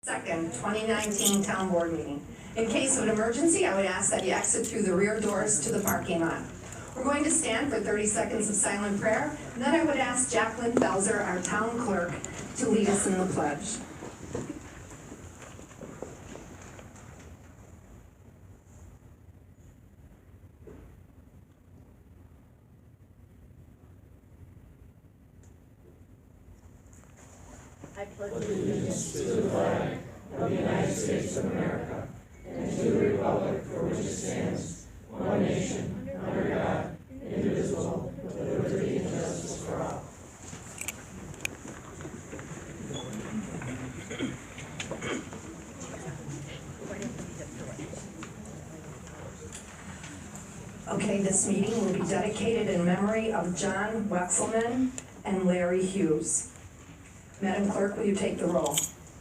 2nd, 2019 Town Board meeting. In case of an emergency, I would ask that you exit through the rear doors to the parking lot. We're going to stand for 30 seconds of silent prayer, and then I would ask Jacqueline Belzer, our town clerk, to lead us in the pledge. I pledge allegiance to the flag of the United States of America and to the republic for which it stands, one nation, under God, indivisible, with liberty and justice for all. Okay, this meeting will be dedicated in memory of John Wexelman and Larry Hughes. Madam Clerk, will you take the roll?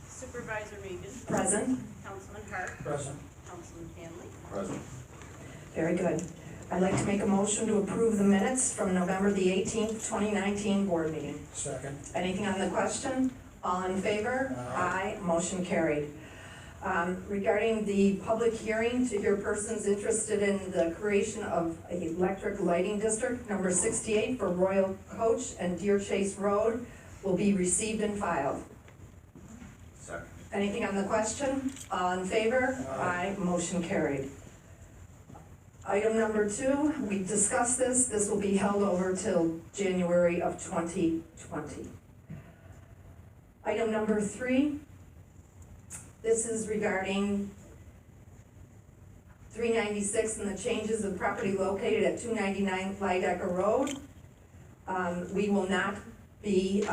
Supervisor Regan. Present. Councilman Hart. Present. Councilman Hanley. Present. Very good. I'd like to make a motion to approve the minutes from November the 18th, 2019 board meeting. Second. Anything on the question? All in favor? Aye. Motion carried. Regarding the public hearing to hear persons interested in the creation of a electric lighting district, number 68 for Royal Coach and Deer Chase Road will be received and filed. Second. Anything on the question? All in favor? Aye. Motion carried. Item number 2, we discussed this. This will be held over till January of 2020. Item number 3, this is regarding 396 and the changes of property located at 299 Lydecker Road. We will not be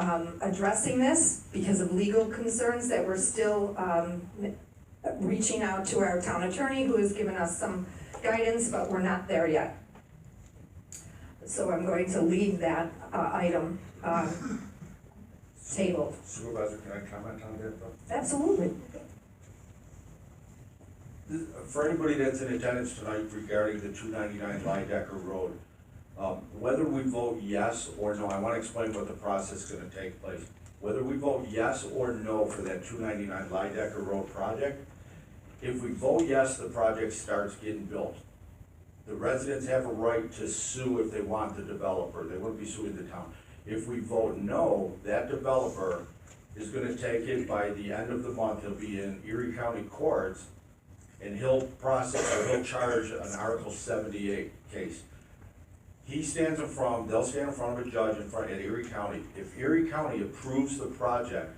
addressing this because of legal concerns that we're still reaching out to our town attorney, who has given us some guidance, but we're not there yet. So I'm going to leave that item tabled. Supervisor, can I comment on that though? Absolutely. For anybody that's in attendance tonight regarding the 299 Lydecker Road, whether we vote yes or no, I want to explain what the process is going to take place. Whether we vote yes or no for that 299 Lydecker Road project, if we vote yes, the project starts getting built. The residents have a right to sue if they want the developer. They wouldn't be suing the town. If we vote no, that developer is going to take it by the end of the month. He'll be in Erie County courts, and he'll charge an Article 78 case. They'll stand in front of a judge at Erie County. If Erie County approves the project,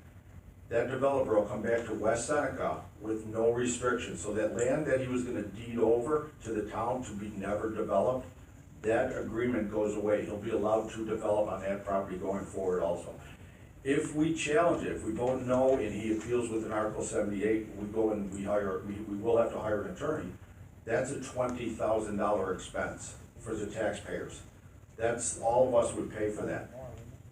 that developer will come back to West Seneca with no restrictions. So that land that he was gonna deed over to the town to be never developed, that agreement goes away. He'll be allowed to develop on that property going forward also. If we challenge it, if we vote no and he appeals with an Article 78, we go and we will have to hire an attorney. That's a $20,000 expense for the taxpayers. That's, all of us would pay for that.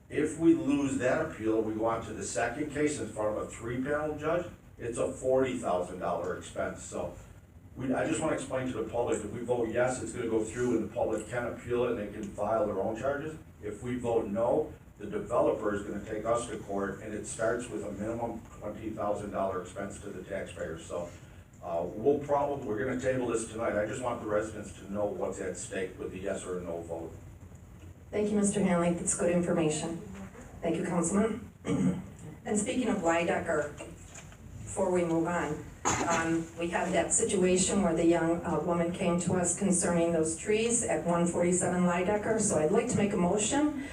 If we lose that appeal, we go on to the second case in front of a 3-panel judge, it's a $40,000 expense. So I just want to explain to the public, if we vote yes, it's going to go through and the public can appeal it and they can file their own charges. If we vote no, the developer is going to take us to court, and it starts with a minimum $20,000 expense to the taxpayers. So we're going to table this tonight. I just want the residents to know what's at stake with the yes or no vote. Thank you, Mr. Hanley. That's good information. Thank you, Councilman. And speaking of Lydecker, before we move on, we had that situation where the young woman came to us concerning those trees at 147 Lydecker. So I'd like to make a motion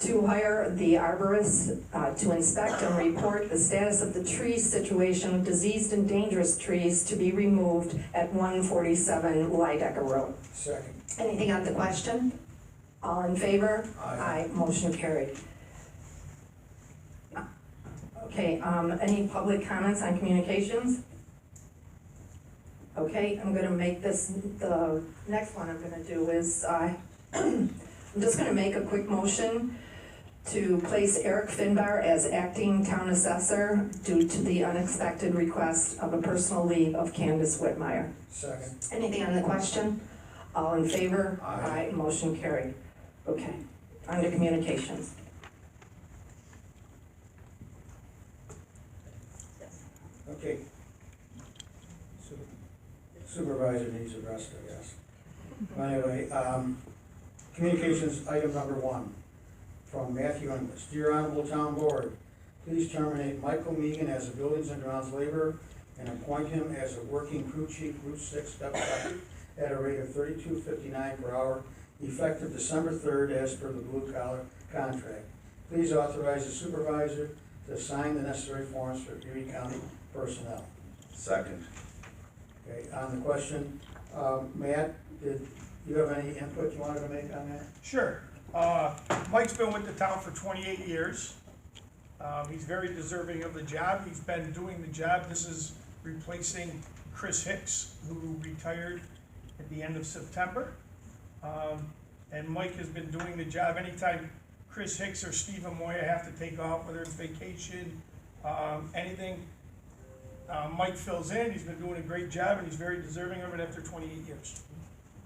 to hire the arborist to inspect and report the status of the tree situation of diseased and dangerous trees to be removed at 147 Lydecker Road. Second. Anything on the question? All in favor? Aye. Motion carried. Okay, any public comments on communications? Okay, I'm gonna make this, the next one I'm gonna do is, I'm just gonna make a quick motion to place Eric Finbar as acting town assessor due to the unexpected request of a personal leave of Candace Whitmire. Second. Anything on the question? All in favor? Aye. Motion carried. Okay, on to communications. Okay. Supervisor needs a rest, I guess. Anyway, communications item number 1 from Matthew English. Dear Honorable Town Board, please terminate Michael Megan as a Buildings and Grounds laborer and appoint him as a working crew chief, Route 6, step 5, at a rate of $32.59 per hour, effective December 3rd, as per the blue collar contract. Please authorize the supervisor to sign the necessary forms for Erie County personnel. Second. Okay, on the question, Matt, did you have any input you wanted to make on that? Sure. Mike's been with the town for 28 years. He's very deserving of the job. He's been doing the job. This is replacing Chris Hicks, who retired at the end of September. And Mike has been doing the job. Anytime Chris Hicks or Steve Amoya have to take off, whether it's vacation, anything, Mike fills in. He's been doing a great job, and he's very deserving of it after 28 years.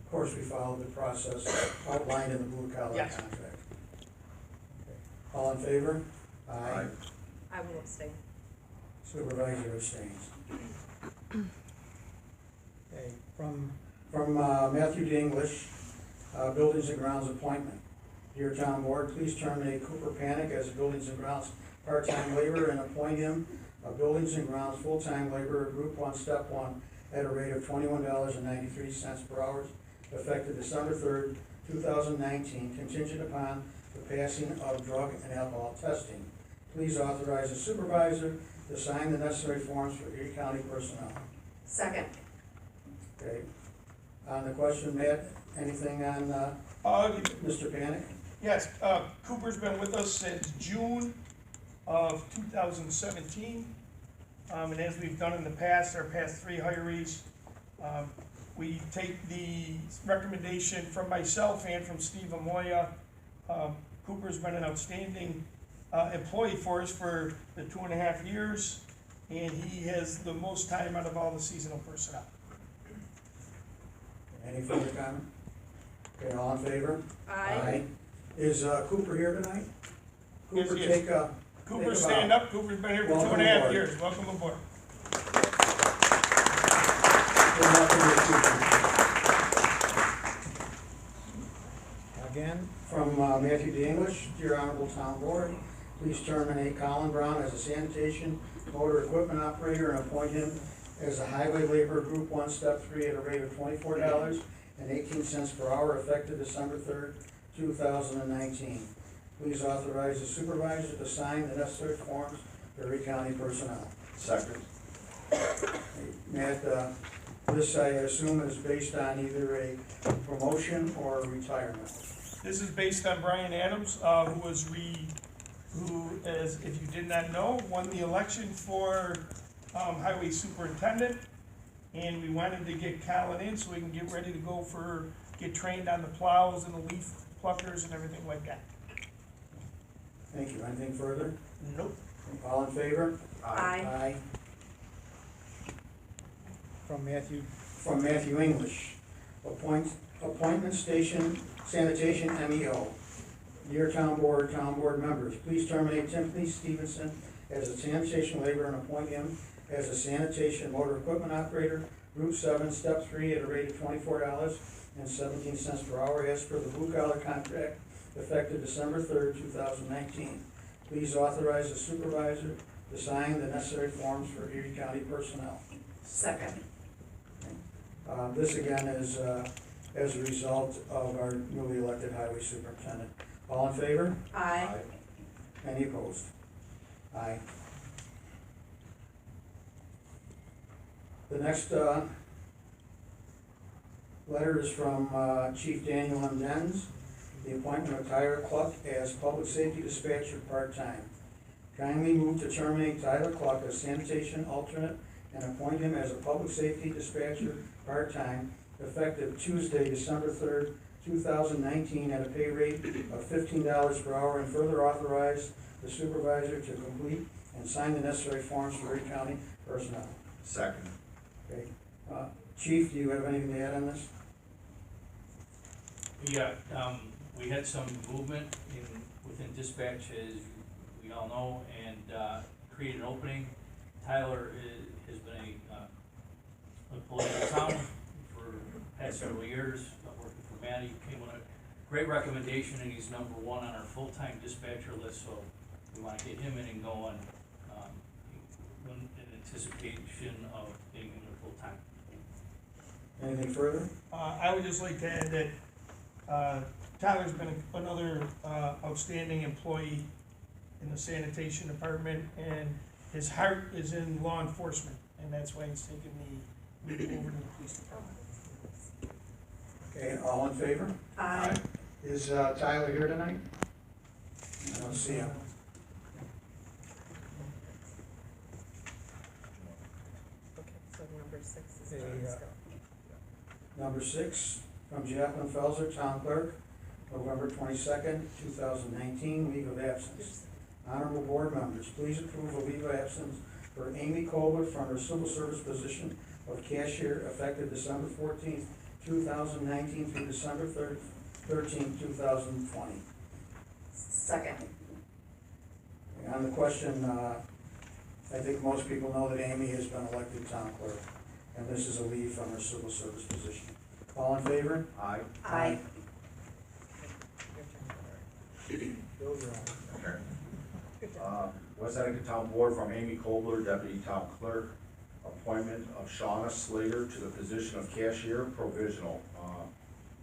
Of course, we followed the process outlined in the blue collar Yes. contract. Okay. All in favor? Aye. I will abstain. Supervisor abstains. Okay, from Matthew D. English, Buildings and Grounds appointment. Dear Town Board, please terminate Cooper Panic as a Buildings and Grounds part-time laborer and appoint him a Buildings and Grounds full-time laborer, Group 1, Step 1, at a rate of $21.93 per hour, effective December 3rd, 2019, contingent upon the passing of drug and alcohol testing. Please authorize the supervisor to sign the necessary forms for Erie County personnel. Second. Okay. On the question, Matt, anything on Mr. Panic? Yes, Cooper's been with us since June of 2017. And as we've done in the past, our past 3 hirees, we take the recommendation from myself and from Steve Amoya. Cooper's been an outstanding employee for us for the 2.5 years, and he has the most time out of all the seasonal personnel. Any further comment? Okay, all in favor? Aye. Is Cooper here tonight? Yes, Cooper, he is. take a. Cooper, take a stand bow. up. Cooper's been here for Welcome 2.5 aboard. years. Welcome aboard. Good luck in your future. Again, from Matthew D. English, Dear Honorable Town Board, please terminate Colin Brown as a sanitation motor equipment operator and appoint him as a highway laborer, Group 1, Step 3, at a rate of $24.18 per hour, effective December 3rd, 2019. Please authorize the supervisor to sign the necessary forms for Erie County personnel. Second. Matt, this I assume is based on either a promotion or a retirement. This is based on Brian Adams, who, as if you did not know, won the election for highway superintendent. And we wanted to get Colin in so we can get ready to go get trained on the plows and the leaf pluckers and everything like that. Thank you. Anything further? Nope. All in favor? Aye. From Matthew English, appointment station sanitation MEO. Dear Town Board members, please terminate Timothy Stevenson as a sanitation laborer and appoint him as a sanitation motor equipment operator, Route 7, Step 3, at a rate of $24.17 per hour, as per the blue collar contract, effective December 3rd, 2019. Please authorize the supervisor to sign the necessary forms for Erie County personnel. Second. This again is as a result of our newly elected highway superintendent. All in favor? Aye. Any opposed? Aye. The next letter is from Chief Daniel M. Denz, the appointment of Tyler Cluck as public safety dispatcher part-time. Kindly move to terminate Tyler Cluck as sanitation alternate and appoint him as a public safety dispatcher part-time, effective Tuesday, December 3rd, 2019, at a pay rate of $15 per hour, and further authorize the supervisor to complete and sign the necessary forms for Erie County personnel. Second. Okay. Chief, do you have anything to add on this? Yeah, we had some movement within dispatch, as we all know, and created an opening. Tyler past several years, working for Matty, came with a great recommendation, and he's number one on our full-time dispatcher list, so we wanna get him in and going, in anticipation of being in there full-time. Anything further? I would just like to add that, Tyler's been another, outstanding employee in the sanitation department, and his heart is in law enforcement, and that's why he's taking the lead over to the police department. Okay, all in favor? Aye. Is Tyler here tonight? I don't see him. Okay, so number 6 is Okay, John Scott. Number 6, from Jacqueline Felser, Town Clerk, November 22nd, 2019, leave of absence. Honorable Board members, please approve a leave of absence for Amy Colbert from her civil service position of cashier effective December 14th, 2019 through December 13th, 2020. Second. On the question, I think most people know that Amy has been elected town clerk, and this is a leave from her civil service position. All in favor? Aye. Aye. Your turn. Those are Okay. West Seneca Town Board from Amy Kobler, Deputy Town Clerk. Appointment of Shauna Slater to the position of cashier provisional.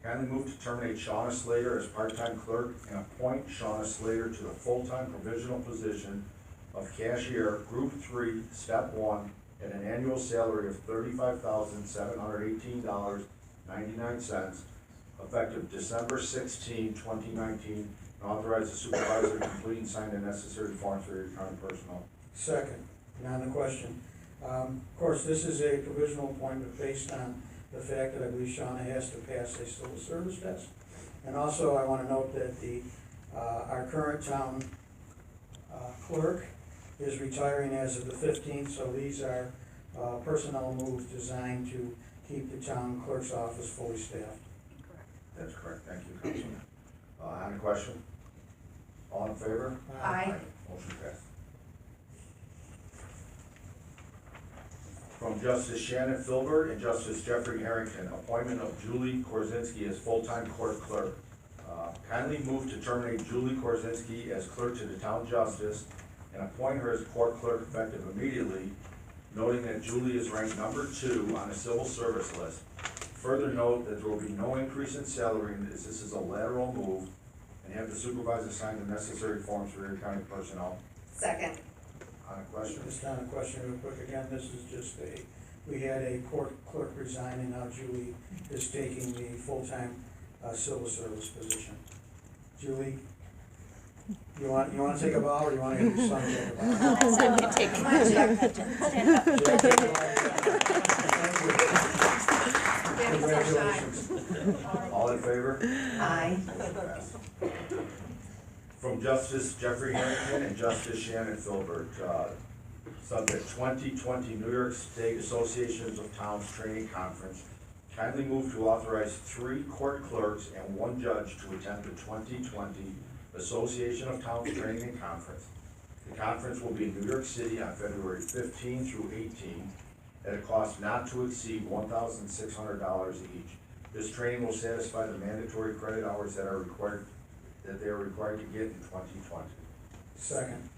Kindly move to terminate Shauna Slater as part-time clerk and appoint Shauna Slater to the full-time provisional position of cashier, Group 3, Step 1, at an annual salary of $35,718.99, effective December 16, 2019, and authorize the supervisor to complete and sign the necessary forms for your current personnel. Second. And on the question, of course, this is a provisional appointment based on the fact that I believe Shauna has to pass a civil service test. And also, I want to note that our current town clerk is retiring as of the 15th, so these are personnel moves designed to keep the town clerk's office fully staffed. That's correct, thank you, Councilman. On the question? All in favor? Aye. Motion passed. From Justice Shannon Filbert and Justice Jeffrey Harrington, appointment of Julie Korzinski as full-time court clerk. Kindly move to terminate Julie Korzinski as clerk to the town justice and appoint her as court clerk effective immediately, noting that Julie is ranked number 2 on the civil service list. Further note that there will be no increase in salary as this is a lateral move, and have the supervisor sign the necessary forms for your county personnel. Second. On the question? Just on a question real quick, again, this is just we had a court clerk resign, and now Julie is taking the full-time civil service position. Julie, you want to take a bow, or you want to have your son take a bow? Come on, Jack. Congratulations. All in favor? Aye. From Justice Jeffrey Harrington and Justice Shannon Filbert, subject 2020 New York State Associations of Towns Training Conference. Kindly move to authorize 3 court clerks and 1 judge to attend the 2020 Association of Towns Training Conference. The conference will be in New York City on February 15 through 18 at a cost not to exceed $1,600 each. This training will satisfy the mandatory credit hours that they are required to get in 2020. Second.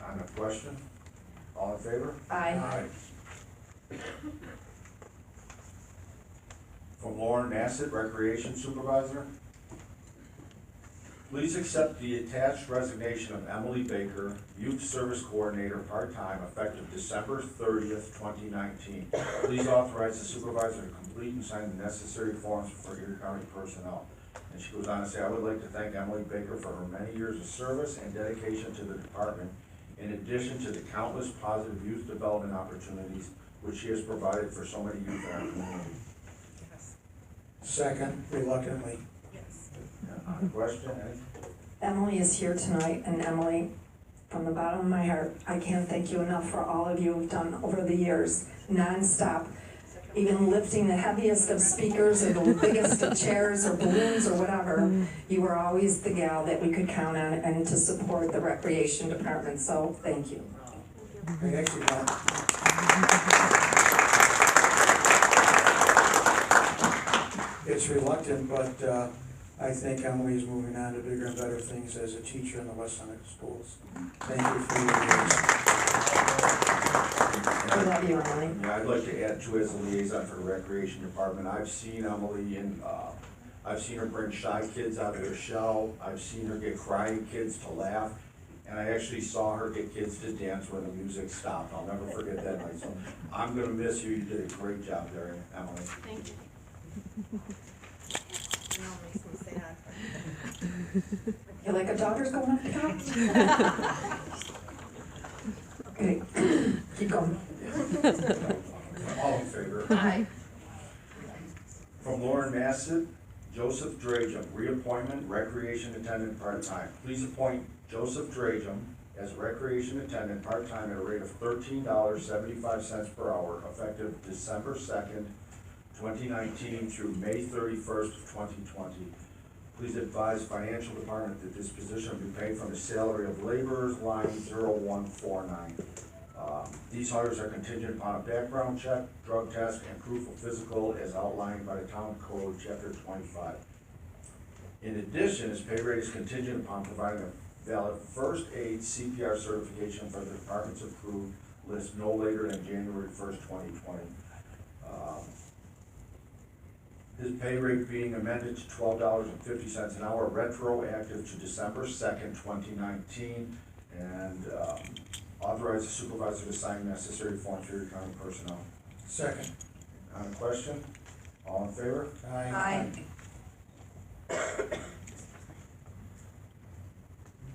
On the question, all in favor? Aye. From Lauren Nassett, Recreation Supervisor. Please accept the attached resignation of Emily Baker, Youth Service Coordinator, part-time, effective December 30th, 2019. Please authorize the supervisor to complete and sign the necessary forms for Erie County personnel. And she goes on to say, I would like to thank Emily Baker for her many years of service and dedication to the department, in addition to the countless positive youth development opportunities which she has provided for so many youth in our community. Yes. Second, reluctantly. Yes. On the question, any? Emily is here tonight, and Emily, from the bottom of my heart, I can't thank you enough for all of you have done over the years, nonstop. Even lifting the heaviest of speakers or the biggest of chairs or balloons or whatever, you were always the gal that we could count on and to support the recreation department, so thank you. We actually don't. it's reluctant, but, I think Emily's moving on to bigger and better things as a teacher in the West Seneca schools. Thank you for your years. We love you, Emily. Yeah, I'd like to add too, as a liaison for the recreation department, I've seen Emily I've seen her bring shy kids out of their shell, I've seen her get crying kids to laugh, and I actually saw her get kids to dance when the music stopped. I'll never forget that night, so I'm gonna miss you, you did a great job there, Emily. Thank you. Now it makes me sad. You like a daughter's going up the couch? Okay, keep going. All in favor? Aye. From Lauren Massett, Joseph Drajum, reappointment, recreation attendant, part-time. Please appoint Joseph Drajum as recreation attendant, part-time at a rate of $13.75 per hour, effective December 2nd, 2019 through May 31st, 2020. Please advise financial department that this position will be paid from the salary of laborers, line 0149. These hires are contingent upon a background check, drug test, and proof of physical as outlined by the Town Code, Chapter 25. In addition, his pay rate is contingent upon providing a valid first aid CPR certification for the department's approved list no later than January 1st, 2020. His pay rate being amended to $12.50 an hour, retroactive to December 2nd, 2019, and authorize the supervisor to sign necessary forms for your county personnel. Second. On the question? All in favor? Aye.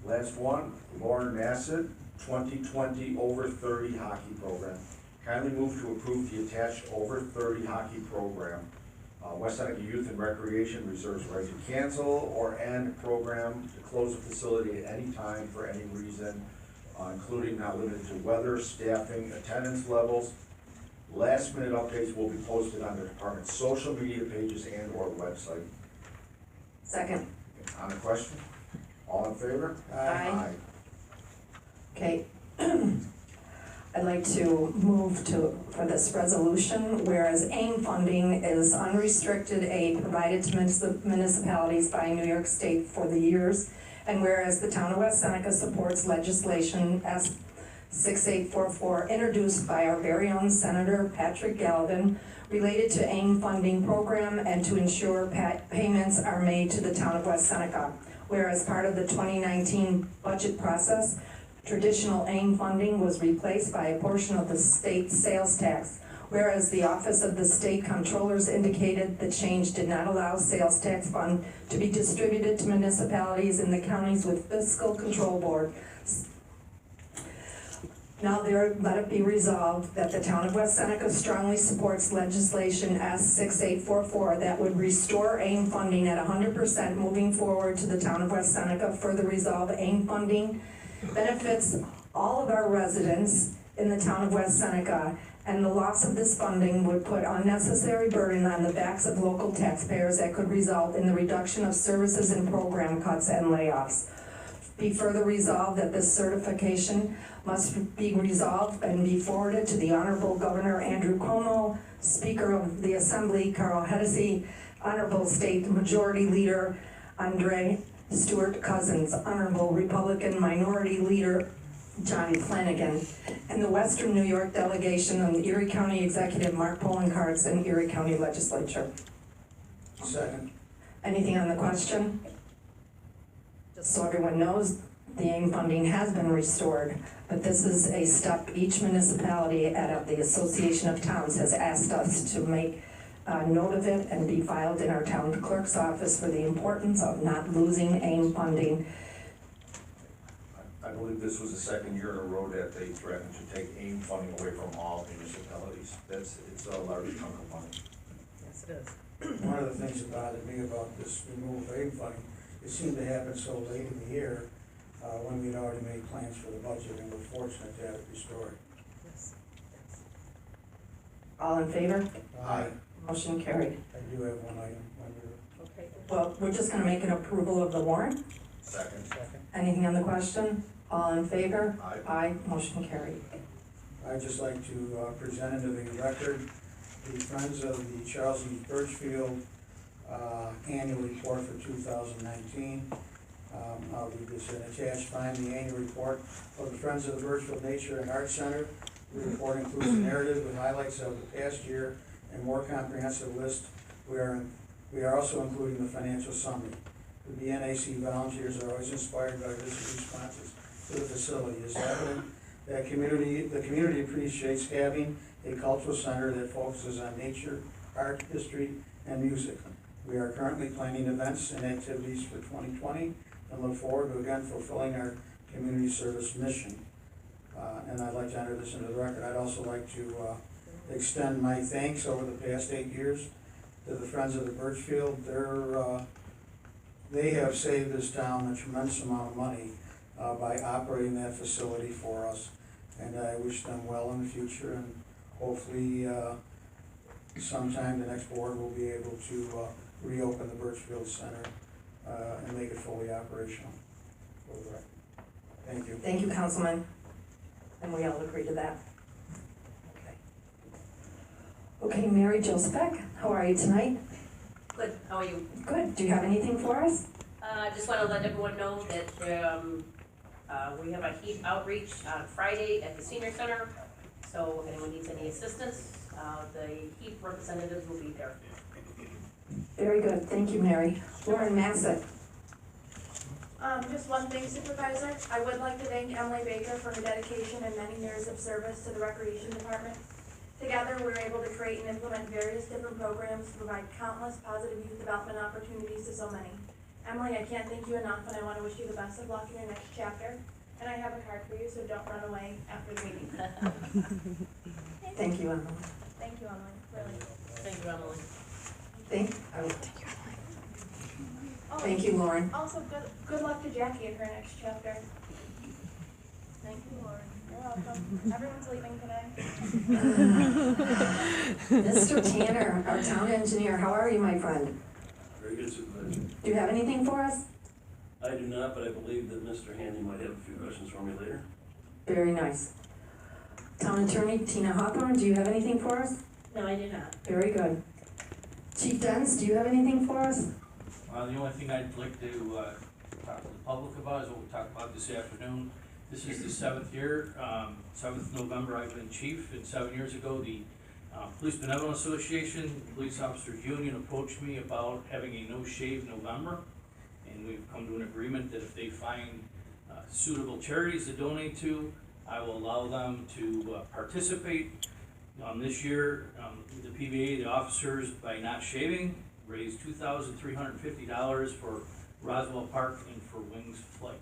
Last one, Lauren Massett, 2020 over 30 hockey program. Kindly move to approve the attached over 30 hockey program. West Seneca Youth and Recreation reserves the right to cancel or end program, to close the facility at any time for any reason, including not limited to weather, staffing, attendance levels. Last minute updates will be posted on the department's social media pages and or website. Second. On the question? All in favor? Aye. Okay. I'd like to move for this resolution, whereas AIM funding is unrestricted aid provided to municipalities by New York State for the years, and whereas the town of West Seneca supports legislation S 6844 introduced by our very own Senator Patrick Galvin related to AIM funding program and to ensure payments are made to the town of West Seneca. Whereas part of the 2019 budget process, traditional AIM funding was replaced by a portion of the state sales tax. Whereas the Office of the State Controllers indicated the change did not allow sales tax fund to be distributed to municipalities in the counties with fiscal control board. Now let it be resolved that the town of West Seneca strongly supports legislation S 6844 that would restore AIM funding at 100% moving forward to the town of West Seneca. Further resolve, AIM funding benefits all of our residents in the town of West Seneca, and the loss of this funding would put unnecessary burden on the backs of local taxpayers that could result in the reduction of services and program cuts and layoffs. Be further resolved that this certification must be resolved and be forwarded to the Honorable Governor Andrew Cuomo, Speaker of the Assembly Carl Hennessy, Honorable State Majority Leader Andre Stewart Cousins, Honorable Republican Minority Leader John Flanagan, and the Western New York delegation of the Erie County Executive Mark Poloncarz and Erie County Legislature. Second. Anything on the question? Just so everyone knows, the AIM funding has been restored, but this is a step each municipality out of the Association of Towns has asked us to make note of it and be filed in our town clerk's office for the importance of not losing AIM funding. I believe this was the second year in a row that they threatened to take AIM funding away from all municipalities. It's a large chunk of money. Yes, it is. One of the things that bothered me about this removal of AIM funding, it seemed to happen so late in the year, when we'd already made plans for the budget, and we're fortunate to have it restored. Yes. Yes. All in favor? Aye. Motion carried. I do have one item under Okay. Well, we're just gonna make an approval of the warrant. Second. second. Anything on the question? All in favor? Aye. Aye, motion carried. I'd just like to present into the record the Friends of the Charles E. Birchfield annual report for 2019. I'll read this in attached. Find the annual report of the Friends of the Birchfield Nature and Arts Center. The report includes a narrative with highlights of the past year and more comprehensive list. We are also including the financial summary. The NAC volunteers are always inspired by visitor responses to the facility. It's evident that the community appreciates having a cultural center that focuses on nature, art, history, and music. We are currently planning events and activities for 2020 and look forward to again fulfilling our community service mission. And I'd like to enter this into the record. I'd also like to extend my thanks over the past 8 years to the Friends of the Birchfield. They have saved this town a tremendous amount of money by operating that facility for us. And I wish them well in the future, and hopefully sometime the next board will be able to reopen the Birchfield Center and make it fully operational. Thank you. Thank you, Councilman. And we all agree to that. Okay, Mary Joseph, how are you tonight? Good, how are you? Good. Do you have anything for us? Just want to let everyone know that we have a heat outreach on Friday at the senior center. So if anyone needs any assistance, the heat representatives will be there. Very good. Thank you, Mary. Lauren Massett. Just one thing, Supervisor. I would like to thank Emily Baker for her dedication and many years of service to the Recreation Department. Together, we were able to create and implement various different programs to provide countless positive youth development opportunities to so many. Emily, I can't thank you enough, and I want to wish you the best of luck in your next chapter. And I have a card for you, so don't run away after the meeting. Thank you, Emily. Thank you, Emily. Really. Thank you, Emily. Oh, Thank you, Lauren. Also, good luck to Jackie in her next chapter. Thank you, Lauren. You're welcome. Everyone's leaving today. Mr. Tanner, our town engineer, how are you, my friend? Very good, Supervisor. Do you have anything for us? I do not, but I believe that Mr. Hanley might have a few questions for me later. Very nice. Town attorney Tina Hawthorne, do you have anything for us? No, I do not. Very good. Chief Dens, do you have anything for us? The only thing I'd like to talk to the public about is what we talked about this afternoon. This is the 7th year, 7th November I've been chief, and 7 years ago the Police Benevolent Association, Police Officers Union approached me about having a no-shave November. And we've come to an agreement that if they find suitable charities to donate to, I will allow them to participate. This year, the PBA, the officers, by not shaving, raised $2,350 for Roswell Park and for Wings Flight.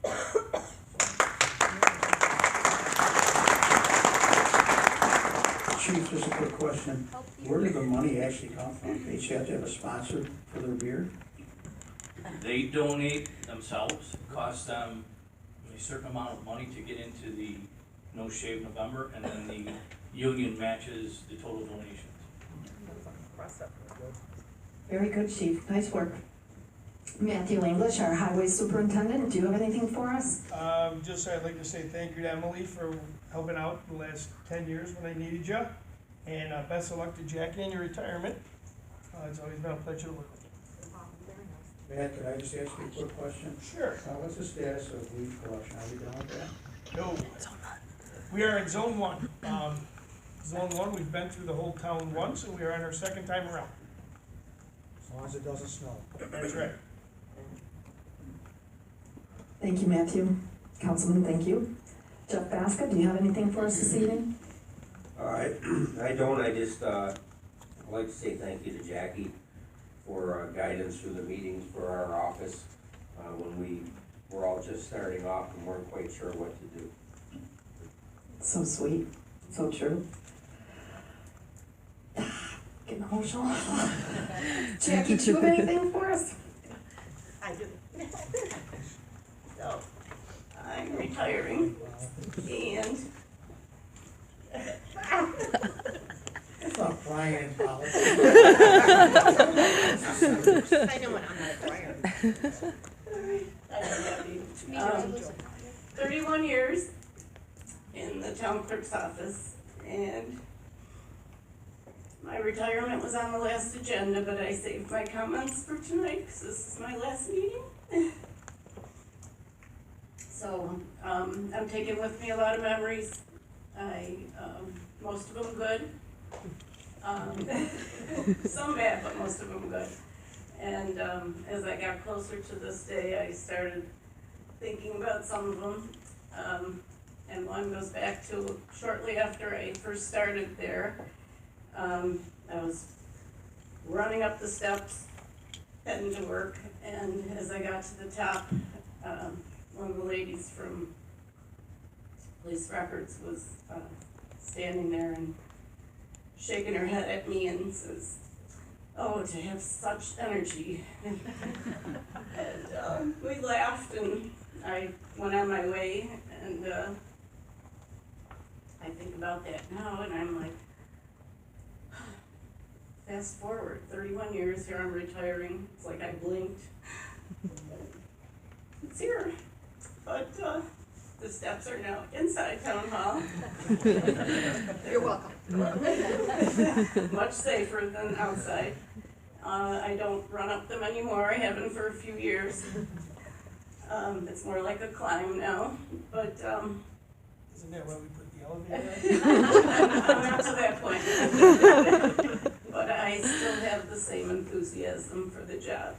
Chief, just a quick question. Where did the money actually come from? They each have to have a sponsor for their beer? They donate themselves. It costs them a certain amount of money to get into the No Shave November, and then the union matches the total donations. Very good, Chief. Nice work. Matthew English, our highway superintendent, do you have anything for us? Just I'd like to say thank you to Emily for helping out the last 10 years when I needed you. And best of luck to Jackie in your retirement. It's always been a pleasure to work with you. Matt, could I just ask you a quick question? Sure. What's the status of leaf collection? Are we done with that? No. We are in Zone 1. Zone 1, we've been through the whole town once, and we are on our second time around. As long as it doesn't snow. That's right. Thank you, Matthew. Councilman, thank you. Jeff Baska, do you have anything for us this evening? I don't, I just, I'd like to say thank you to Jackie for guidance through the meetings for our office, when we were all just starting off and weren't quite sure what to do. So sweet, so true. Getting emotional. Jackie, do you have anything for us? I do. So, I'm retiring, and It's not crying in politics. I know what I'm not acquiring. I'm happy. 31 years in the town clerk's office, and My retirement was on the last agenda, but I saved my comments for tonight, because this is my last meeting. So, I'm taking with me a lot of memories. Most of them good. Some bad, but most of them good. And, as I got closer to this day, I started thinking about some of them. And one goes back to shortly after I first started there. I was running up the steps, heading to work, and as I got to the top, one of the ladies from Police Records was standing there and shaking her head at me and says, "Oh, to have such energy." And we laughed, and I went on my way, and I think about that now, and I'm like, fast forward 31 years, here I'm retiring. It's like I blinked. It's here. But the steps are now inside Town Hall. You're welcome. Much safer than outside. I don't run up them anymore. I haven't for a few years. It's more like a climb now. But Isn't that why we put the elevator I'm up to that point. But I still have the same enthusiasm for the job.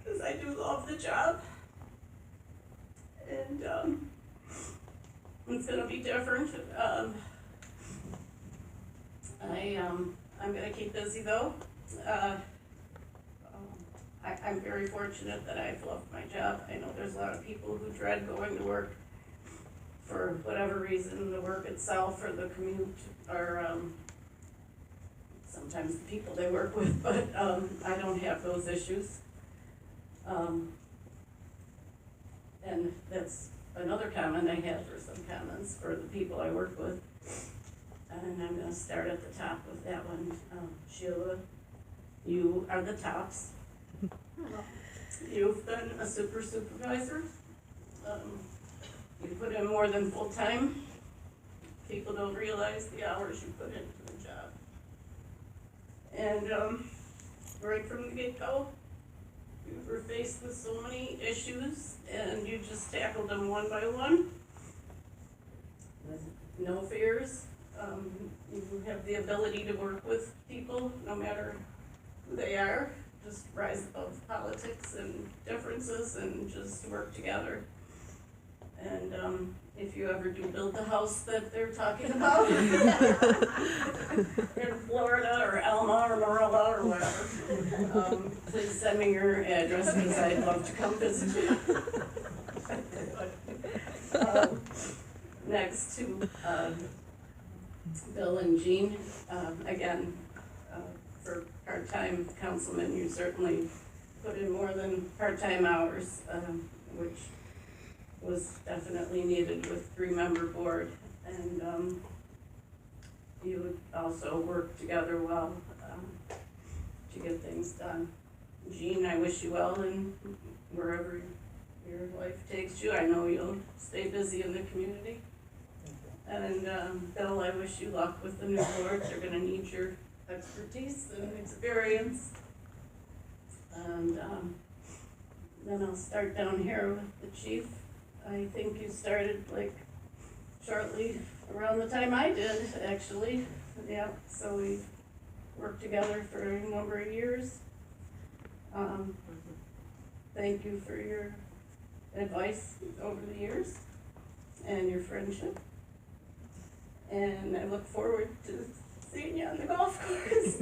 Because I do love the job. And it's gonna be different. I'm gonna keep busy though. I'm very fortunate that I've loved my job. I know there's a lot of people who dread going to work for whatever reason, the work itself or the commute, or sometimes the people they work with, but I don't have those issues. And that's another comment I have, or some comments for the people I work with. And I'm gonna start at the top with that one. Sheila, you are the tops. You've been a supervisor. You put in more than full time. People don't realize the hours you put into the job. And right from the get-go, you were faced with so many issues, and you just tackled them one by one. With no fears. You have the ability to work with people, no matter who they are. Just rise above politics and differences and just work together. And if you ever do build the house that they're talking about in Florida or Alma or Marilla or whatever, please send me your address because I'd love to come visit you. Next to Bill and Jean, again, for part-time councilmen, you certainly put in more than part-time hours, which was definitely needed with 3-member board. And you would also work together well to get things done. Jean, I wish you well in wherever your life takes you. I know you'll stay busy in the community. And Bill, I wish you luck with the new board. They're gonna need your expertise and experience. And then I'll start down here with the chief. I think you started like shortly around the time I did, actually. Yeah, so we worked together for a number of years. Thank you for your advice over the years and your friendship. And I look forward to seeing you on the golf course.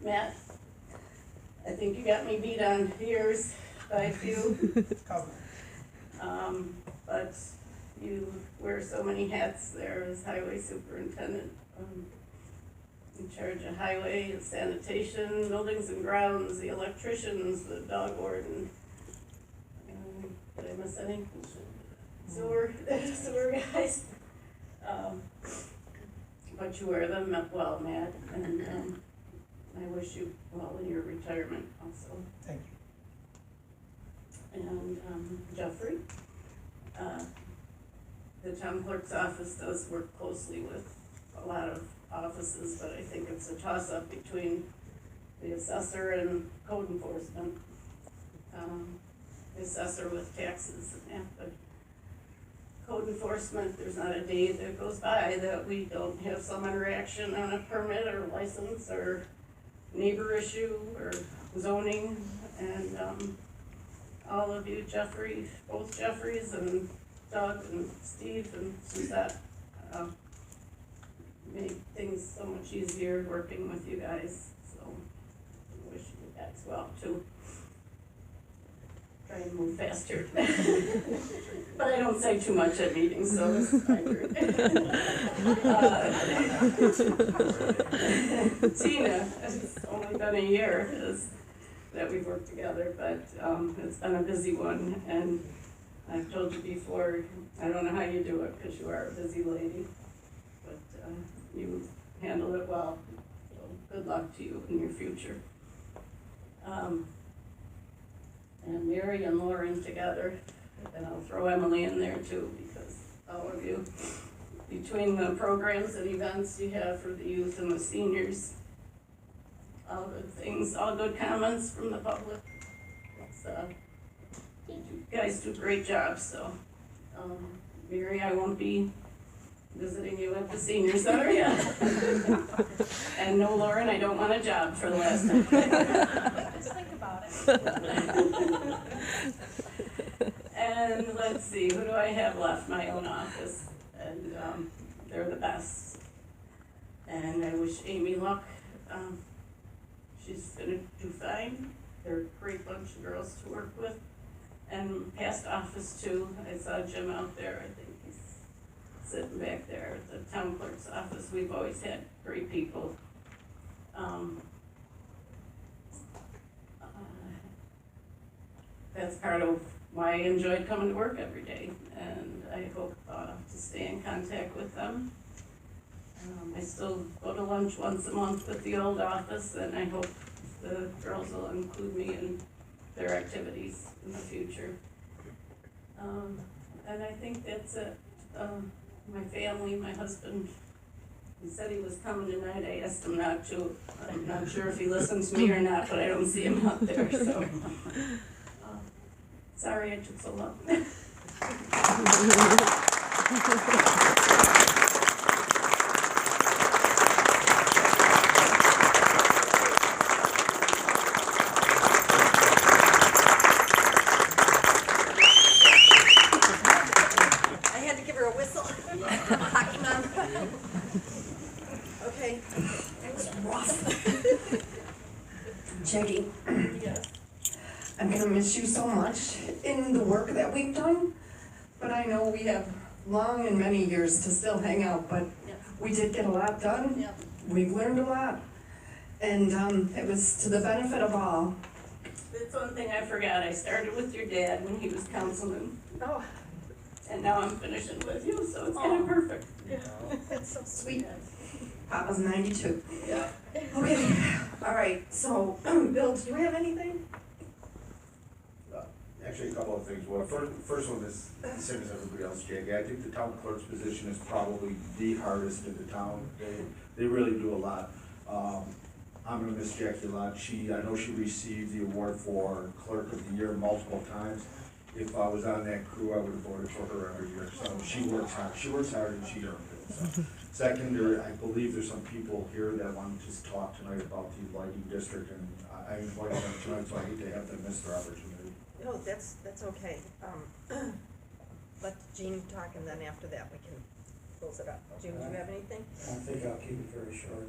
Matt, I think you got me beat on years by a few. But you wear so many hats there as highway superintendent, in charge of highway and sanitation, buildings and grounds, the electricians, the dog warden. Did I miss any? Sewer guys. But you wear them well, Matt, and I wish you well in your retirement also. Thank you. And Jeffrey, the town clerk's office does work closely with a lot of offices, but I think it's a toss-up between the assessor and code enforcement. The assessor with taxes and that, but code enforcement, there's not a day that goes by that we don't have some interaction on a permit or license or neighbor issue or zoning. And all of you, Jeffrey, both Jeffries and Doug and Steve and Suzette, made things so much easier working with you guys, so I wish you guys well too. Try and move faster. But I don't say too much at meetings, so it's hybrid. Tina, it's only been a year that we've worked together, but it's been a busy one, and I've told you before, I don't know how you do it, because you are a busy lady, but you handle it well, so good luck to you in your future. And Mary and Lauren together, and I'll throw Emily in there too, because all of you, between the programs and events you have for the youth and the seniors, all good things, all good comments from the public. It's, you guys do a great job, so, Mary, I won't be visiting you at the senior center yet. And no, Lauren, I don't want a job for the last time. Just think about it. And let's see, who do I have left? My own office, and they're the best. And I wish Amy luck. She's gonna do fine. They're a great bunch of girls to work with. And past office too, I saw Jim out there, I think he's sitting back there at the town clerk's office. We've always had great people. That's part of why I enjoyed coming to work every day, and I hope to stay in contact with them. I still go to lunch once a month with the old office, and I hope the girls will include me in their activities in the future. And I think that's it. My family, my husband, he said he was coming tonight. I asked him not to. I'm not sure if he listens to me or not, but I don't see him out there, so. Sorry I took so long. I had to give her a whistle. Hockey mom. Okay. It was rough. Jackie, Yes. I'm gonna miss you so much in the work that we've done, but I know we have long and many years to still hang out, but we did get a lot done. Yep. We've learned a lot, and it was to the benefit of all. That's one thing I forgot. I started with your dad when he was councilman, Oh, and now I'm finishing with you, so it's kind of perfect. that's so sweet. Papa's 92. Yeah. Okay, all right, so, Bill, do you have anything? Actually, a couple of things. Well, first one is the same as everybody else, Jackie. I think the town clerk's position is probably the hardest in the town. They really do a lot. I'm gonna miss Jackie a lot. I know she received the award for Clerk of the Year multiple times. If I was on that crew, I would have voted for her every year. So she works hard. She works hard and she earned it. So. Second, I believe there's some people here that want to just talk tonight about the lighting district, and I invited them tonight, so I hate to have them miss their opportunity. No, that's okay. Let Jean talk, and then after that, we can close it up. Jean, do you have anything? I think I'll keep it very short.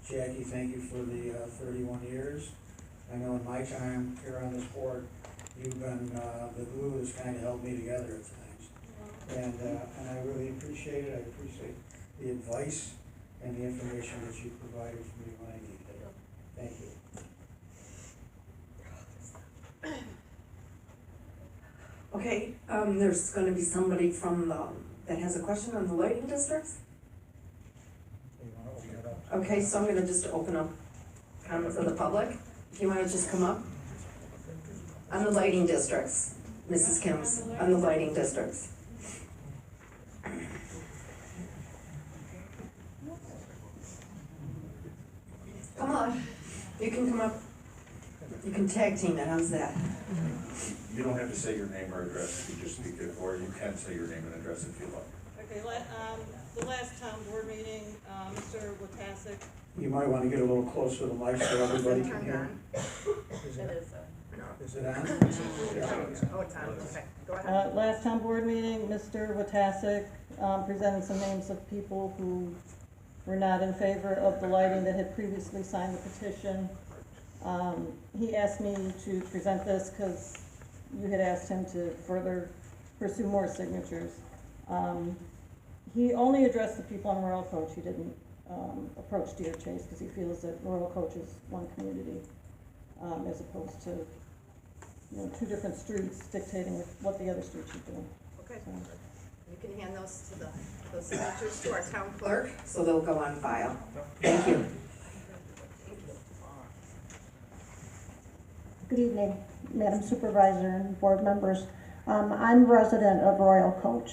Jackie, thank you for the 31 years. I know in my time here on this board, you've been the glue that's kind of held me together at times. And I really appreciate it. I appreciate the advice and the information that you provided for me when I needed it. Thank you. Okay, there's gonna be somebody from that has a question on the lighting districts? You want to open it up? Okay, so I'm gonna just open up comment for the public. If you wanna just come up. On the lighting districts, Mrs. Kim's, on the lighting districts. You can come up, you can tag team it, how's that? You don't have to say your name or address, you just speak it, or you can say your name and address if you like. Okay, the last town board meeting, Mr. Watasek, You might wanna get a little closer to the mic so everybody can Turned hear. on. Is It it is, is it on? oh, it's on, okay, go ahead. last town board meeting, Mr. Watasek, presented some names of people who were not in favor of the lighting that had previously signed the petition. He asked me to present this because you had asked him to further pursue more signatures. He only addressed the people on Royal Coach. He didn't approach Deer Chase because he feels that Royal Coach is one community, as opposed to, you know, two different streets dictating what the other street should do. Okay, So, you can hand those to those signatures to our town clerk. Clerk, so they'll go on file. Thank you. Good evening, Madam Supervisor and board members. I'm a resident of Royal Coach,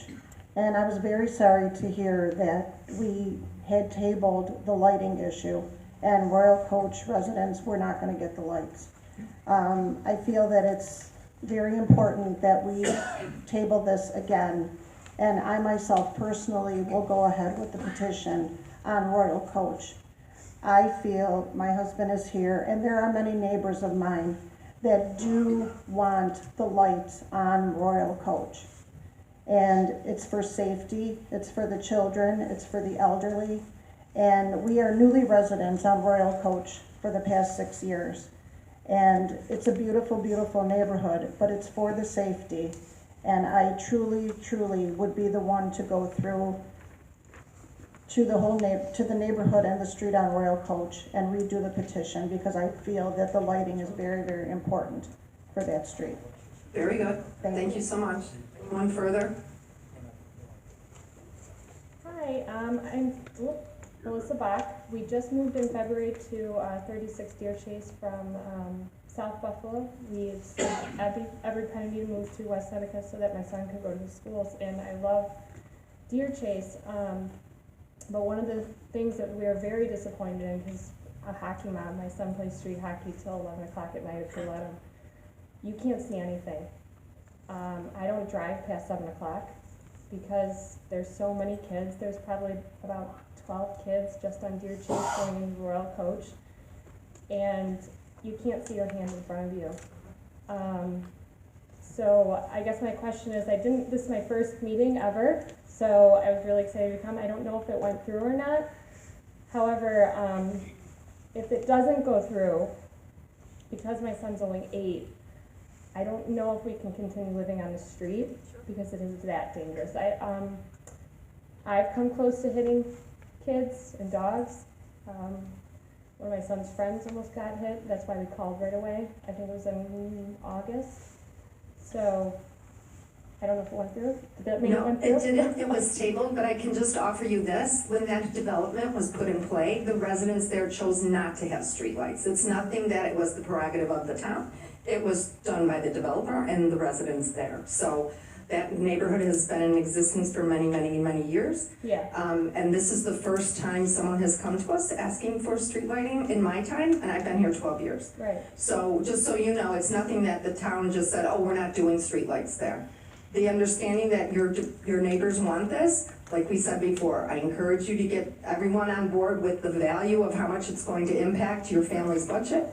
and I was very sorry to hear that we had tabled the lighting issue and Royal Coach residents were not going to get the lights. I feel that it's very important that we table this again, and I myself personally will go ahead with the petition on Royal Coach. I feel, my husband is here, and there are many neighbors of mine that do want the lights on Royal Coach. And it's for safety, it's for the children, it's for the elderly. And we are newly residents on Royal Coach for the past 6 years. And it's a beautiful, beautiful neighborhood, but it's for the safety. And I truly, truly would be the one to go through to the neighborhood and the street on Royal Coach and redo the petition, because I feel that the lighting is very, very important for that street. Very good. Thank you so much. Anyone further? Hi, I'm Melissa Bach. We just moved in February to 36 Deer Chase from South Buffalo. We've spent every penny to move to West Seneca so that my son could go to the schools, and I love Deer Chase. But one of the things that we are very disappointed in, because a hockey mom, my son plays street hockey till 11 o'clock at night if you let him. You can't see anything. I don't drive past 7 o'clock because there's so many kids. There's probably about 12 kids just on Deer Chase going into Royal Coach, and you can't see your hand in front of you. So I guess my question is, this is my first meeting ever, so I was really excited to come. I don't know if it went through or not. However, if it doesn't go through, because my son's only 8, I don't know if we can continue living on the street because it is that dangerous. I've come close to hitting kids and dogs. One of my son's friends almost got hit. That's why we called right away. I think it was in August. So I don't know if it went through. Did that mean it No, went through? it didn't. It was tabled, but I can just offer you this. When that development was put in play, the residents there chose not to have streetlights. It's nothing that it was the prerogative of the town. It was done by the developer and the residents there. So that neighborhood has been in existence for many, many, many years. Yeah. And this is the first time someone has come to us asking for street lighting in my time, and I've been here 12 years. Right. So just so you know, it's nothing that the town just said, oh, we're not doing streetlights there. The understanding that your neighbors want this, like we said before, I encourage you to get everyone on board with the value of how much it's going to impact your family's budget,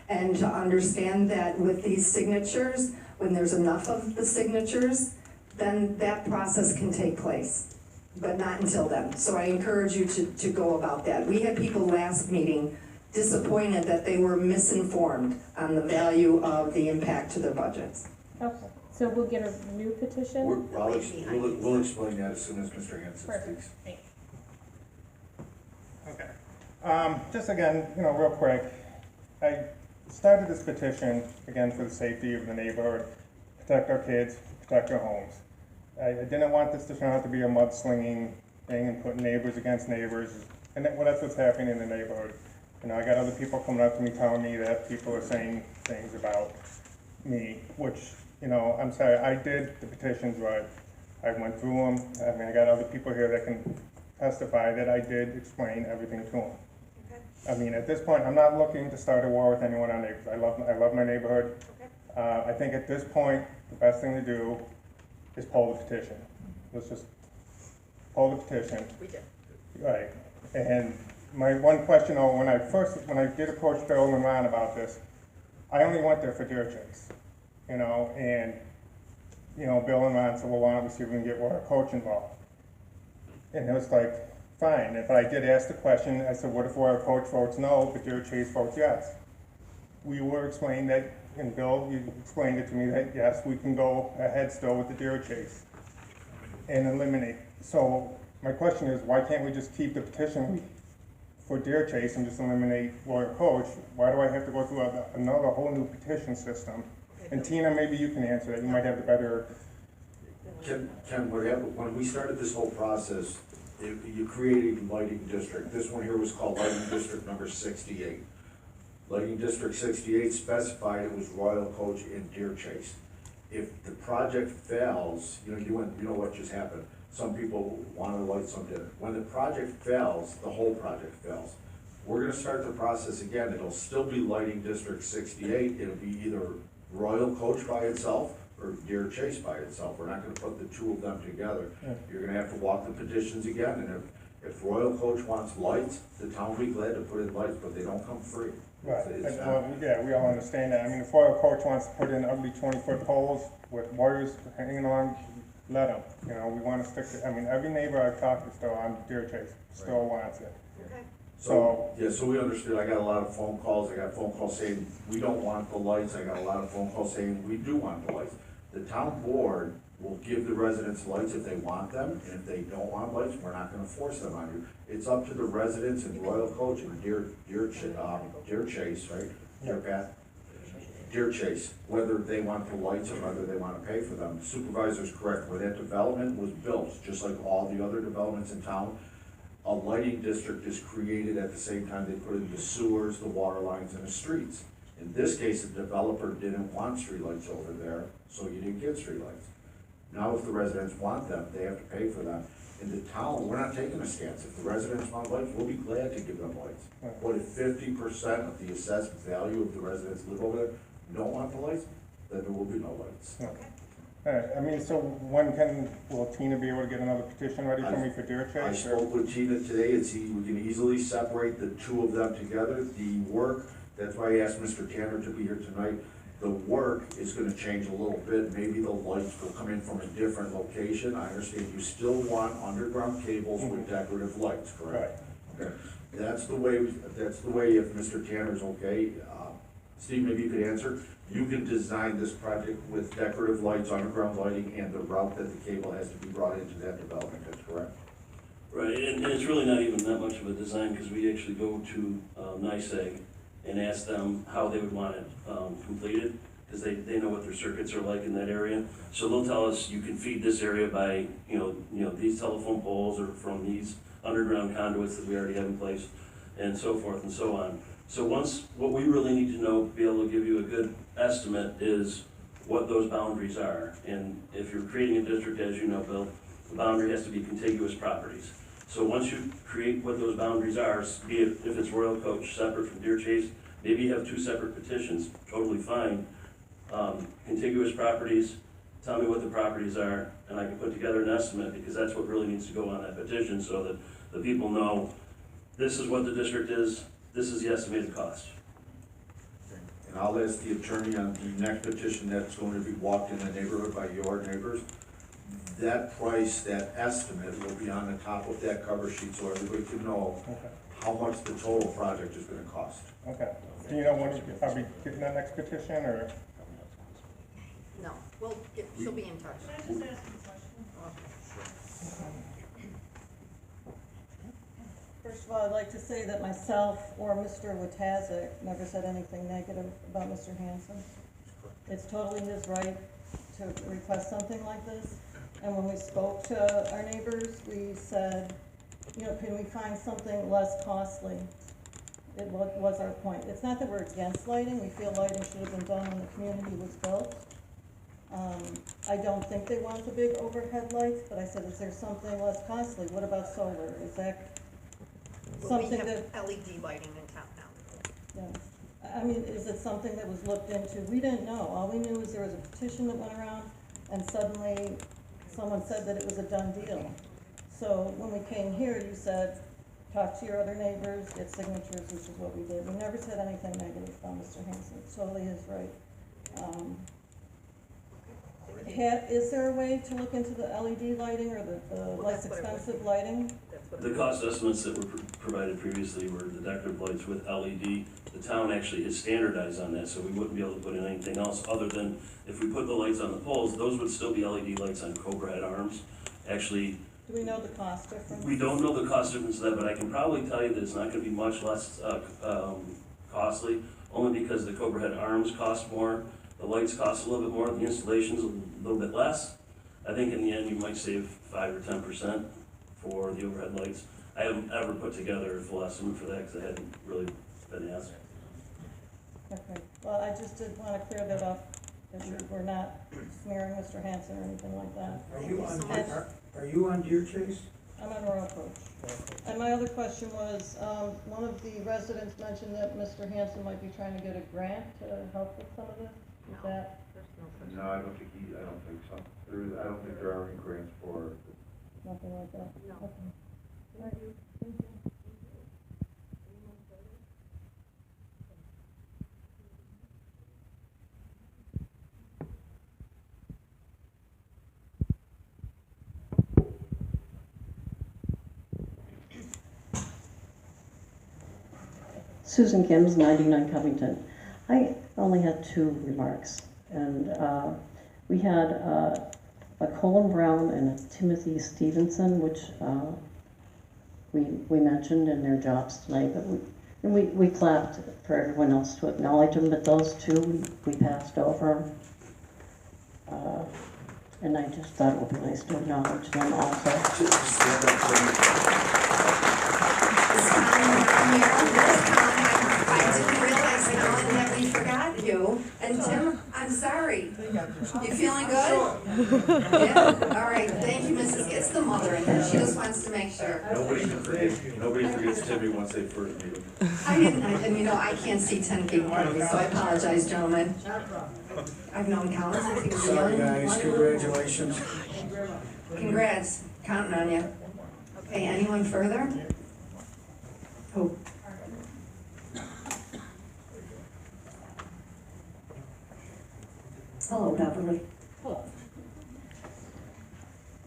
and to understand that with these signatures, when there's enough of the signatures, then that process can take place, but not until then. So I encourage you to go about that. We had people last meeting disappointed that they were misinformed on the value of the impact to their budgets. Okay. So we'll get a new petition? We'll explain that as soon as Mr. Hanson Perfect. speaks. Thanks. Okay. Just again, real quick, I started this petition, again, for the safety of the neighborhood, protect our kids, protect our homes. I didn't want this to turn out to be a mudslinging thing and put neighbors against neighbors, and that's what's happening in the neighborhood. I got other people coming up to me telling me that people are saying things about me, which, I'm sorry, I did the petitions right. I went through them. I got other people here that can testify that I did explain everything to them. I mean, at this point, I'm not looking to start a war with anyone on neighbors. I love my neighborhood. I think at this point, the best thing to do is poll the petition. Let's just poll the petition. We did. Right, and my one question, though, when I did approach Bill and Ron about this, I only went there for deer chase, you know, and, you know, Bill and Ron said, well, why don't we see if we can get our coach involved? And it was like, fine, but I did ask the question, I said, what if our coach votes no, but deer chase votes yes? We were explained that, and Bill, you explained it to me that, yes, we can go ahead still with the deer chase and eliminate. So my question is, why can't we just keep the petition for deer chase and just eliminate Royal Coach? Why do I have to go through another whole new petition system? And Tina, maybe you can answer that, you might have the better. Ken, what happened, when we started this whole process, you created a lighting district. This one here was called Lighting District number 68. Lighting District 68 specified it was Royal Coach and deer chase. If the project fails, you know what just happened. Some people want to light, some didn't. When the project fails, the whole project fails. We're gonna start the process again. It'll still be Lighting District 68. It'll be either Royal Coach by itself or deer chase by itself. We're not gonna put the two of them together. You're gonna have to walk the petitions again, and if Royal Coach wants lights, the town will be glad to put in lights, but they don't come free. Right, yeah, we all understand that. I mean, if Royal Coach wants to put in ugly 20-foot poles with wires hanging on, let them. You know, we wanna stick to, I mean, every neighbor I've talked to still on deer chase, still wants it. Okay. So, yeah, so we understood. I got a lot of phone calls. I got phone calls saying, we don't want the lights. I got a lot of phone calls saying, we do want the lights. The town board will give the residents lights if they want them, and if they don't want lights, we're not gonna force them on you. It's up to the residents and Royal Coach and deer chase, right? Deer chase, whether they want the lights or whether they wanna pay for them. The supervisor's correct. Where that development was built, just like all the other developments in town, a lighting district is created at the same time they put in the sewers, the water lines, and the streets. In this case, the developer didn't want streetlights over there, so you didn't get streetlights. Now, if the residents want them, they have to pay for them. In the town, we're not taking a stance. If the residents want lights, we'll be glad to give them lights. But if 50% of the assessed value of the residents live over there don't want the lights, then there will be no lights. I mean, so will Tina be able to get another petition ready for me for deer chase? I spoke with Tina today, we can easily separate the two of them together. The work, that's why I asked Mr. Tanner to be here tonight. The work is gonna change a little bit. Maybe the lights will come in from a different location. I understand you still want underground cables with decorative lights, correct? Okay. That's the way, if Mr. Tanner's okay. Steve, maybe you could answer. You can design this project with decorative lights, underground lighting, and the route that the cable has to be brought into that development, that's correct? Right, and it's really not even that much of a design, because we actually go to NYSEG and ask them how they would want it completed, because they know what their circuits are like in that area. So they'll tell us, you can feed this area by, you know, these telephone poles or from these underground conduits that we already have in place, and so forth and so on. So what we really need to know, be able to give you a good estimate, is what those boundaries are. And if you're creating a district, as you know, Bill, the boundary has to be contiguous properties. So once you create what those boundaries are, be it if it's Royal Coach separate from deer chase, maybe you have two separate petitions, totally fine. Contiguous properties, tell me what the properties are, and I can put together an estimate, because that's what really needs to go on that petition, so that the people know this is what the district is, this is the estimated cost. And I'll ask the attorney on the next petition that's going to be walked in the neighborhood by your neighbors. That price, that estimate will be on the top of that cover sheet, so everybody can know how much the total project is gonna cost. Okay. Do you know when I'll be getting that next petition, or? No, she'll be in touch. Can I just ask you a question? First of all, I'd like to say that myself or Mr. Watazik never said anything negative about Mr. Hanson. It's totally his right to request something like this. And when we spoke to our neighbors, we said, you know, can we find something less costly? It was our point. It's not that we're against lighting. We feel lighting should have been done when the community was built. I don't think they want the big overhead lights, but I said, is there something less costly? What about solar? Is that something We that, have LED lighting in town now. yeah. I mean, is it something that was looked into? We didn't know. All we knew is there was a petition that went around, and suddenly someone said that it was a done deal. So when we came here, you said, talk to your other neighbors, get signatures, which is what we did. We never said anything negative about Mr. Hanson. Totally is right. Is there a way to look into the LED lighting or the less that's what it would expensive lighting? That's what The cost estimates that were provided previously were the decorative lights with LED. The town actually is standardized on that, so we wouldn't be able to put in anything else other than if we put the lights on the poles, those would still be LED lights on Cobra Head arms. Actually, Do we know the cost difference? we don't know the cost difference of that, but I can probably tell you that it's not gonna be much less, costly, only because the Cobra Head arms cost more, the lights cost a little bit more, the installation's a little bit less. I think in the end, you might save 5 or 10% for the overhead lights. I haven't ever put together a full estimate for that, because I hadn't really been asked. Okay, well, I just did want to clear that up, that we're not smearing Mr. Hanson or anything like that. Are you on Deer Chase? I'm on Royal Coach. And my other question was, one of the residents mentioned that Mr. Hanson might be trying to get a grant to help with some of this. Is that, No, I don't think so. I don't think there are any grants for it. nothing like that? No. Okay. All right. Thank you. Susan Kim's 99 Covington. I only had 2 remarks, and we had a Colin Brown and a Timothy Stevenson, which we mentioned in their jobs tonight, but we clapped for everyone else to acknowledge them, but those 2 we passed over. And I just thought it would be nice to acknowledge them also. I didn't realize, Alan, that we forgot you. And Tim, I'm sorry. You feeling good? Yeah, all right, thank you, Mrs. It's the mother in her, she just wants to make sure. Nobody forgets Timmy once they first meet him. And you know, I can't see 10 feet in front of me, so I apologize, gentlemen. I've known Colin since he was young. Sorry, guys, congratulations. Congrats, counting on you. Okay, anyone further? Who? Hello, Beverly. Hello.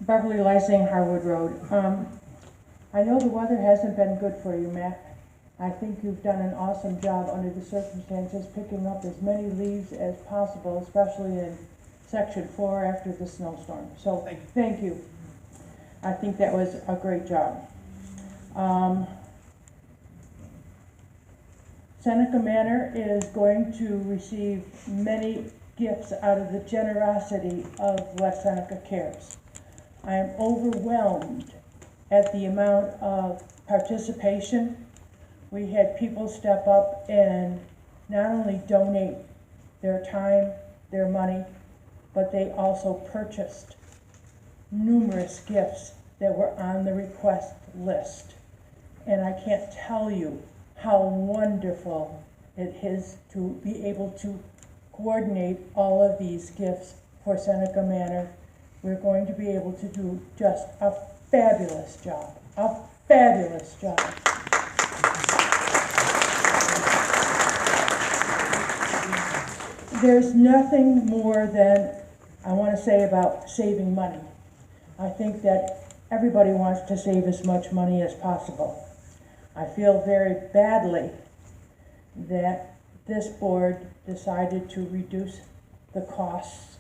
Beverly Lysing, Harwood Road. I know the weather hasn't been good for you, Mac. I think you've done an awesome job under the circumstances, picking up as many leaves as possible, especially in section 4 after the snowstorm. So, thank you. I think that was a great job. Seneca Manor is going to receive many gifts out of the generosity of West Seneca Cares. I am overwhelmed at the amount of participation. We had people step up and not only donate their time, their money, but they also purchased numerous gifts that were on the request list. And I can't tell you how wonderful it is to be able to coordinate all of these gifts for Seneca Manor. We're going to be able to do just a fabulous job, a fabulous job. There's nothing more than I want to say about saving money. I think that everybody wants to save as much money as possible. I feel very badly that this board decided to reduce the costs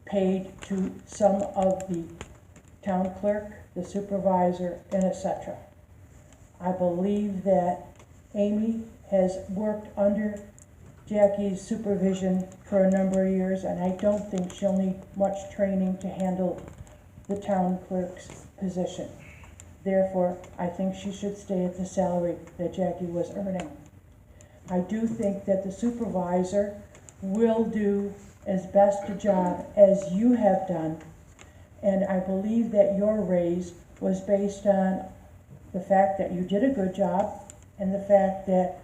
paid to some of the town clerk, the supervisor, and etc. I believe that Amy has worked under Jackie's supervision for a number of years, and I don't think she'll need much training to handle the town clerk's position. Therefore, I think she should stay at the salary that Jackie was earning. I do think that the supervisor will do as best a job as you have done, and I believe that your raise was based on the fact that you did a good job and the fact that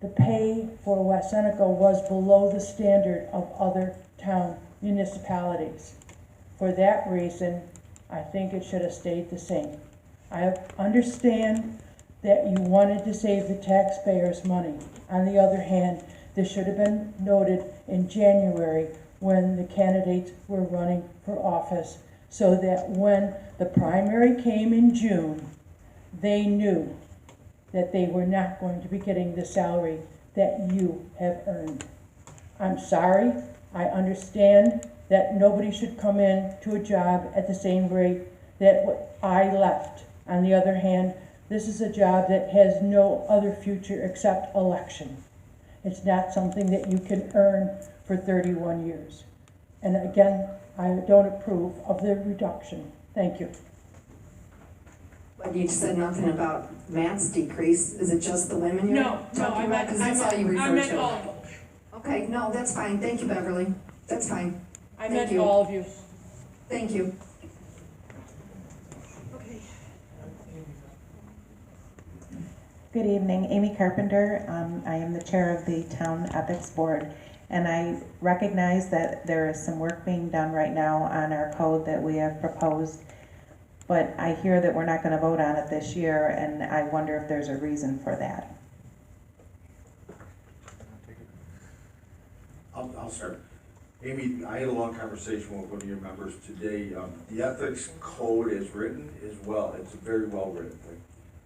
the pay for West Seneca was below the standard of other town municipalities. For that reason, I think it should have stayed the same. I understand that you wanted to save the taxpayers money. On the other hand, this should have been noted in January when the candidates were running for office, so that when the primary came in June, they knew that they were not going to be getting the salary that you have earned. I'm sorry, I understand that nobody should come in to a job at the same rate that I left. On the other hand, this is a job that has no other future except election. It's not something that you can earn for 31 years. And again, I don't approve of the reduction. Thank you. But you said nothing about Matt's decrease. Is it just the women you're talking about? Because that's all you refer to. all of them. Okay, no, that's fine. Thank you, Beverly. That's fine. I Thank meant you. all of you. Thank you. Okay. Good evening, Amy Carpenter. I am the chair of the Town Ethics Board, and I recognize that there is some work being done right now on our code that we have proposed, but I hear that we're not going to vote on it this year, and I wonder if there's a reason for that. I'll start. Amy, I had a long conversation with one of your members today. The ethics code is written as well. It's very well written.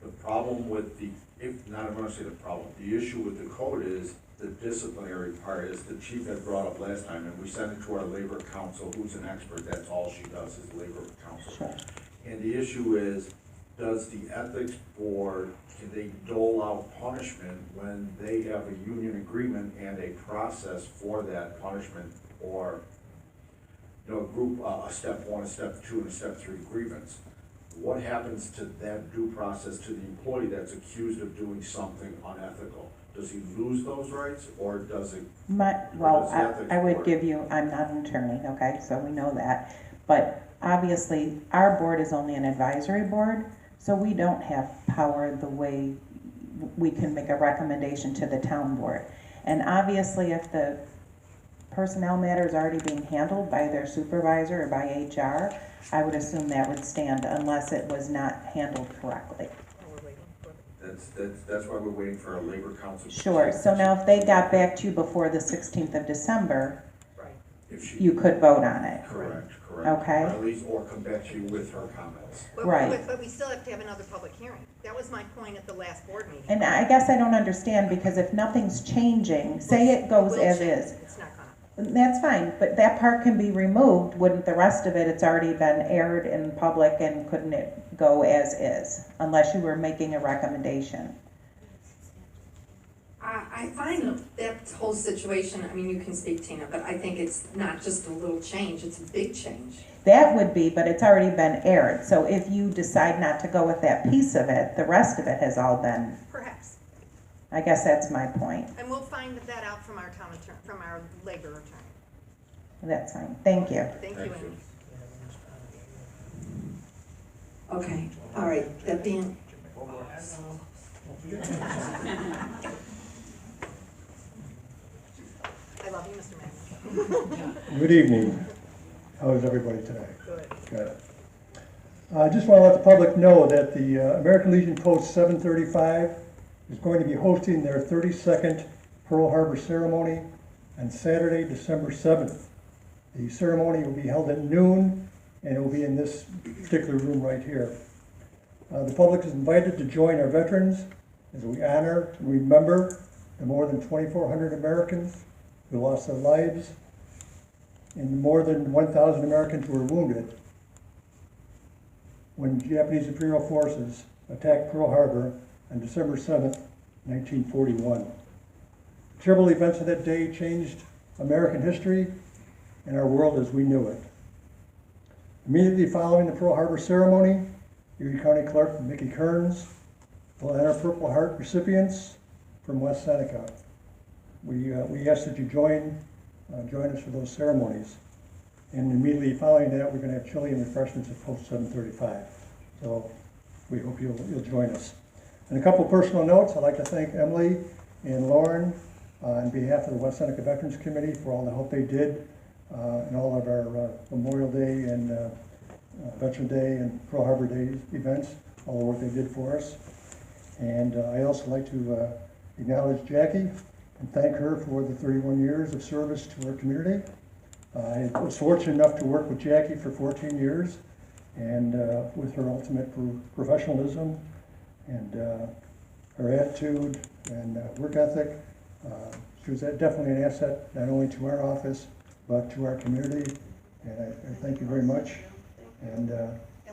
The problem with I'm gonna say the problem, the issue with the code is the disciplinary part, as the chief had brought up last time, and we sent it to our labor counsel, who's an expert. That's all she does is labor counsel. Sure. And the issue is, does the ethics board, can they dole out punishment when they have a union agreement and a process for that punishment, or, you know, a step 1, a step 2, and a step 3 grievance? What happens to that due process to the employee that's accused of doing something unethical? Does he lose those rights, or does it? I would give you, I'm not an attorney, okay, so we know that, but obviously, our board is only an advisory board, so we don't have power the way we can make a recommendation to the town board. And obviously, if the personnel matter is already being handled by their supervisor or by HR, I would assume that would stand unless it was not handled correctly. That's why we're waiting for our labor council. Sure, so now if they got back to you before the 16th of December, you could vote on it. Correct. Okay. Or at least, or come back to you with her comments. Right. But we still have to have another public hearing. That was my point at the last board meeting. And I guess I don't understand, because if nothing's changing, say it goes as is. It's not gonna. That's fine, but that part can be removed. Wouldn't the rest of it, it's already been aired in public, and couldn't it go as is? Unless you were making a recommendation. I find that whole situation, I mean, you can speak, Tina, but I think it's not just a little change, it's a big change. That would be, but it's already been aired. So if you decide not to go with that piece of it, the rest of it has all been, Perhaps. I guess that's my point. And we'll find that out from our town attorney, from our labor attorney. That's fine. Thank you. Thank you, Amy. Okay, all right, that being. I love you, Mr. Mayor. Good evening. How is everybody today? Good. Good. I just want to let the public know that the American Legion Post 735 is going to be hosting their 32nd Pearl Harbor ceremony on Saturday, December 7th. The ceremony will be held at noon, and it will be in this particular room right here. The public is invited to join our veterans as we honor and remember the more than 2,400 Americans who lost their lives and more than 1,000 Americans who were wounded when Japanese Imperial forces attacked Pearl Harbor on December 7th, 1941. The terrible events of that day changed American history and our world as we knew it. Immediately following the Pearl Harbor ceremony, Erie County Clerk Mickey Kearns will honor Purple Heart recipients from West Seneca. We ask that you join us for those ceremonies. And immediately following that, we're going to have chili and refreshments at Post 735. So we hope you'll join us. And a couple personal notes, I'd like to thank Emily and Lauren on behalf of the West Seneca Veterans Committee for all the help they did in all of our Memorial Day and Veteran Day and Pearl Harbor Day events, all the work they did for us. And I also like to acknowledge Jackie and thank her for the 31 years of service to our community. I was fortunate enough to work with Jackie for 14 years, and with her ultimate professionalism and her attitude and work ethic, she was definitely an asset not only to our office but to our community. And I thank you very much. And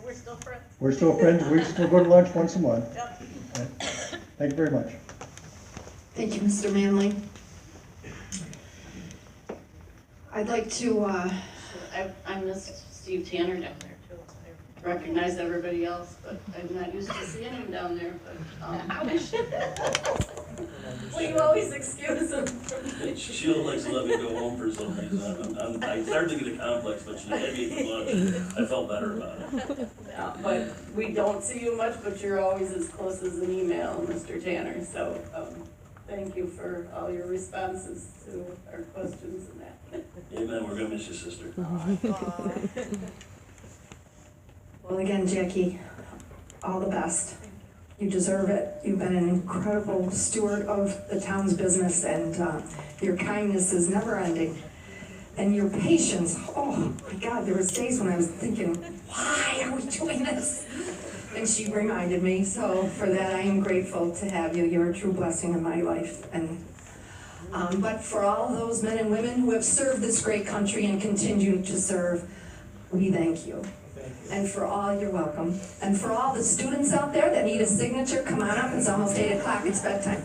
we're still friends. We're still friends. We still go to lunch once a month. Yep. Thank you very much. Thank you, Mr. Manley. I'd like to, I miss Steve Tanner down there too. I recognize everybody else, but I'm not used to seeing him down there, but, Well, you always excuse him. Sheila likes to let me go home for some reason. I started to get a complex, but she had me for lunch. I felt better about it. but we don't see you much, but you're always as close as an email, Mr. Tanner, so, thank you for all your responses to our questions and that. Amen, we're gonna miss you, sister. well, again, Jackie, all the best. You deserve it. You've been an incredible steward of the town's business, and your kindness is never ending. And your patience, oh my God, there was days when I was thinking, why are we doing this? And she reminded me, so for that I am grateful to have you. You're a true blessing in my life. And but for all those men and women who have served this great country and continue to serve, we thank you. And for all, you're welcome. And for all the students out there that need a signature, come on up. It's almost 8 o'clock. It's bedtime.